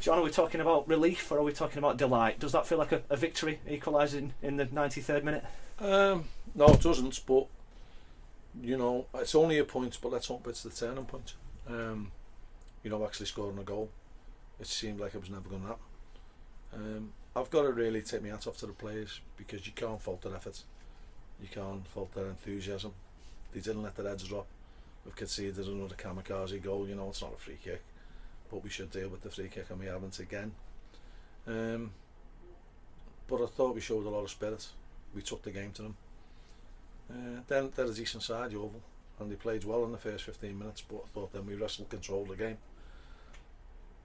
John, are we talking about relief or are we talking about delight? Does that feel like a victory, equalising in the 93rd minute? No, it doesn't, but you know, it's only a point, but let's hope it's the turning point. You know, actually scoring a goal, it seemed like it was never going to happen. I've got to really take my hat off to the players, because you can't fault their effort, you can't fault their enthusiasm. They didn't let their heads drop. We've conceded another kamikaze goal. You know, it's not a free kick, but we should deal with the free kick, and we haven't again. But I thought we showed a lot of spirit. We took the game to them. Then they're a decent side, Yeovil, and they played well in the first 15 minutes, but I thought then we wrestled, controlled the game.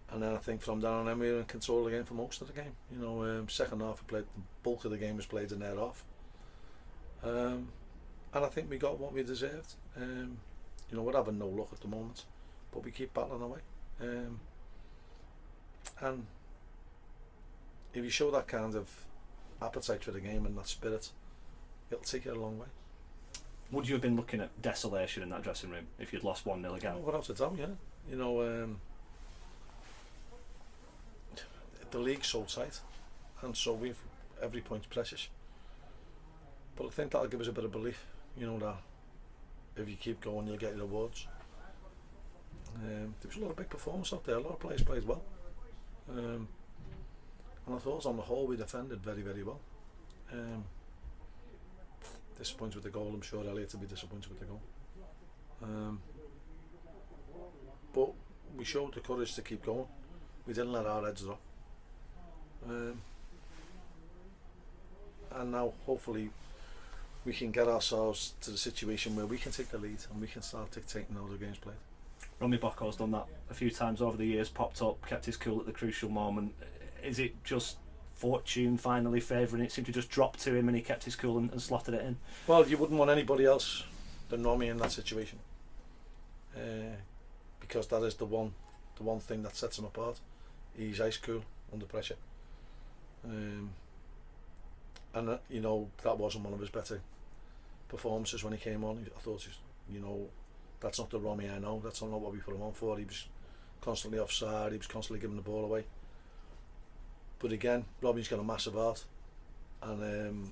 And then I think from down on then we were in control of the game for most of the game. You know, second half we played, the bulk of the game was played in their half. And I think we got what we deserved. You know, we're having no luck at the moment, but we keep battling away. And if you show that kind of appetite for the game and that spirit, it'll take you a long way. Would you have been looking at desolation in that dressing room if you'd lost 1-0 again? Oh, without a doubt, yeah. You know, the league's so tight, and so every point's precious. But I think that'll give us a bit of belief, you know, that if you keep going, you'll get your rewards. There was a lot of big performance out there. A lot of players played well, and I thought on the whole we defended very, very well. Disappointed with the goal. I'm sure Elliot will be disappointed with the goal. But we showed the courage to keep going. We didn't let our heads drop. And now hopefully we can get ourselves to the situation where we can take the lead and we can start dictating how the game's played. Romy Bocco's done that a few times over the years, popped up, kept his cool at the crucial moment. Is it just fortune finally favouring it? Seemed to just drop to him and he kept his cool and slotted it in. Well, you wouldn't want anybody else than Romy in that situation, because that is the one thing that sets him apart. He's ice cool under pressure, and you know, that wasn't one of his better performances when he came on. I thought, you know, that's not the Romy I know. That's not what we put him on for. He was constantly offside. He was constantly giving the ball away. But again, Robin's got a massive heart, and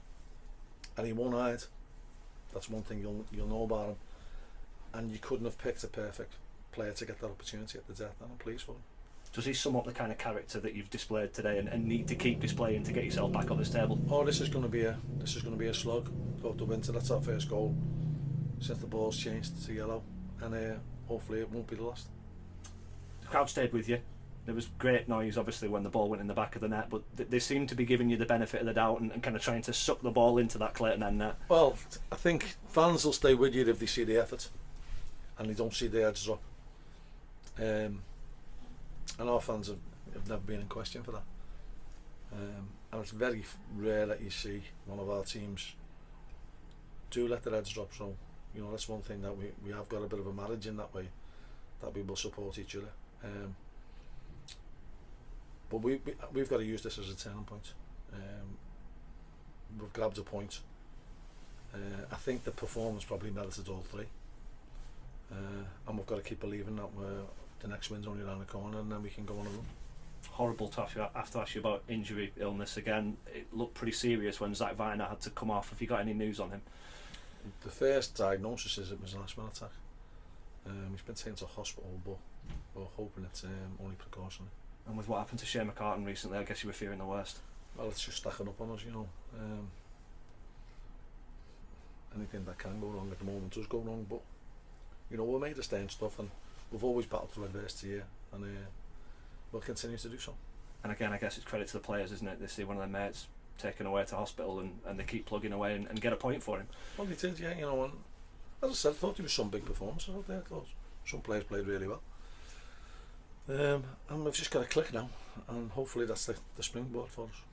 he won't hide. That's one thing you'll know about him. And you couldn't have picked a perfect player to get that opportunity at the death, and I'm pleased for him. Does he sum up the kind of character that you've displayed today and need to keep displaying to get yourself back on this table? Oh, this is going to be a slug throughout the winter. That's our first goal since the ball's changed to yellow, and hopefully it won't be the last. The crowd stayed with you. There was great noise obviously when the ball went in the back of the net, but they seem to be giving you the benefit of the doubt and kind of trying to suck the ball into that Clayton end net. Well, I think fans will stay with you if they see the effort and they don't see the heads drop. And our fans have never been in question for that. And it's very rare that you see one of our teams do let their heads drop. So, you know, that's one thing that we have got a bit of a marriage in that way, that we will support each other. But we've got to use this as a turning point. We've grabbed a point. I think the performance probably merited all three. And we've got to keep believing that the next win's only around the corner, and then we can go on a run. Horrible to have to ask you about injury, illness again. It looked pretty serious when Zach Viner had to come off. Have you got any news on him? The first diagnosis is it was an asthma attack. He's been taken to hospital, but we're hoping it's only precautionary. And with what happened to Shane McCartan recently, I guess you were fearing the worst. Well, it's just stacking up on us, you know. Anything that can go wrong at the moment does go wrong, but you know, we're made of stay and stuff, and we've always battled through adversity here, and we'll continue to do so. And again, I guess it's credit to the players, isn't it? They see one of their mates taken away to hospital and they keep plugging away and get a point for him. Well, they did, yeah, you know, and as I said, I thought there was some big performances out there. I thought some players played really well. And we've just got to click now, and hopefully that's the springboard for us.